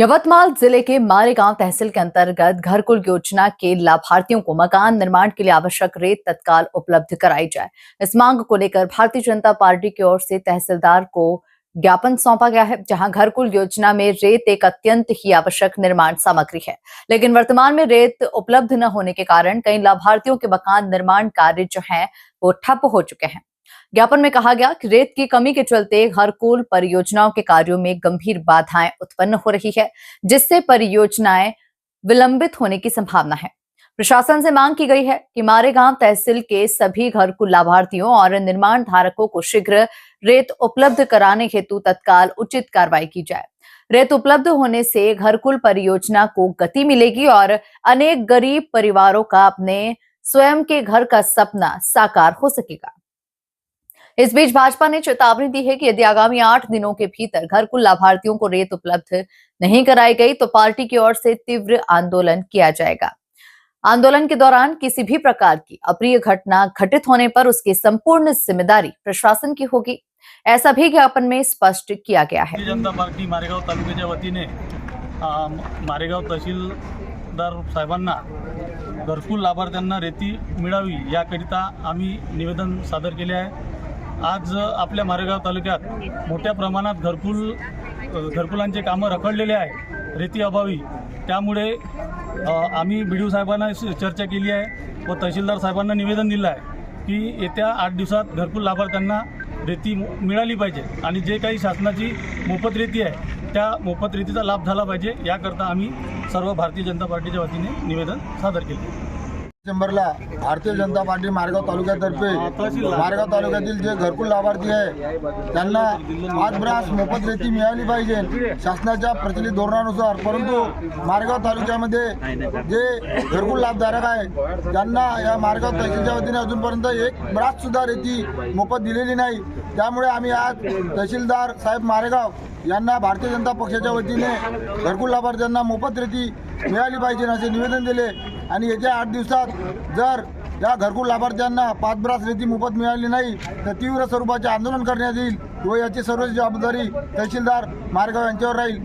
यवतमाल जिले के मारेगांव तहसील के अंतर्गत घरकुल योजना के लाभार्थियों को मकान निर्माण के लिए आवश्यक रेत तत्काल उपलब्ध कराई जाए। इस मांग को लेकर भारतीय जनता पार्टी की ओर से तहसीलदार को ज्ञापन सौंपा गया है, जहां घरकुल योजना में रेत एक अत्यंत ही आवश्यक निर्माण सामग्री है, लेकिन वर्तमान में रेत उपलब्ध न होने के कारण कई लाभार्थियों के मकान निर्माण कार्य जो है वो ठप हो चुके हैं। ज्ञापन में कहा गया कि रेत की कमी के चलते घरकुल परियोजनाओं के कार्यों में गंभीर बाधाएं उत्पन्न हो रही है, जिससे परियोजनाएं विलंबित होने की संभावना है। प्रशासन से मांग की गई है कि मारेगांव तहसील के सभी घरकुल लाभार्थियों और निर्माण धारकों को शीघ्र रेत उपलब्ध कराने हेतु तत्काल उचित कार्रवाई की जाए। रेत उपलब्ध होने से घरकुल परियोजना को गति मिलेगी और अनेक गरीब परिवारों का अपने स्वयं के घर का सपना साकार हो सकेगा। इस बीच भाजपा ने चेतावनी दी है कि यदि आगामी 8 दिनों के भीतर घरकुल लाभार्थियों को रेत उपलब्ध नहीं कराई गई तो पार्टी की ओर से तीव्र आंदोलन किया जाएगा। आंदोलन के दौरान किसी भी प्रकार की अप्रिय घटना घटित होने पर उसकी संपूर्ण जिम्मेदारी प्रशासन की होगी, ऐसा भी ज्ञापन में स्पष्ट किया गया है। जनता पार्टी मारेगाव तालुक्याच्या वतीने मारेगाव तहसीलदार साहेबांना घरकुल लाभार्थ्यांना रेती मिळावी याकरिता आम्ही निवेदन सादर केले आहे। आज आपल्या मारेगाव तालुक्यात मोठ्या प्रमाणात घरकुलांचे कामं रखडलेले आहे रेती अभावी। त्यामुळे आम्ही बीडीओ साहेबांना चर्चा केली आहे व तहसीलदार साहेबांना निवेदन दिलं आहे की येत्या 8 दिवसात घरकुल लाभार्थ्यांना रेती मिळाली पाहिजे आणि जे काही शासनाची मोफत रेती आहे त्या मोफत रेतीचा लाभ झाला पाहिजे, याकरता आम्ही सर्व भारतीय जनता पार्टीच्या वतीने निवेदन सादर केले। डिसेंबरला भारतीय जनता पार्टी मारेगाव तालुक्यातर्फे मारेगाव तालुक्यातील जे घरकुल लाभार्थी आहे त्यांना 5 ब्रास मोफत रेती मिळाली पाहिजे शासनाच्या प्रचलित धोरणानुसार। परंतु मारेगाव तालुक्यामध्ये जे घरकुल लाभधारक आहे त्यांना या मारेगाव तहसीलच्या वतीने अजूनपर्यंत 1 ब्रास सुद्धा रेती मोफत दिलेली नाही। त्यामुळे आम्ही आज तहसीलदार साहेब मारेगाव यांना भारतीय जनता पक्षाच्या वतीने घरकुल लाभार्थ्यांना मोफत रेती मिळाली पाहिजे असे निवेदन दिले आणि येत्या 8 दिवसात जर या घरकुल लाभार्थ्यांना 5 ब्रास रेती मोफत मिळाली नाही तर तीव्र स्वरूपाचे आंदोलन करण्यात येईल व याची सर्व जबाबदारी तहसीलदार मारेगाव यांच्यावर राहील।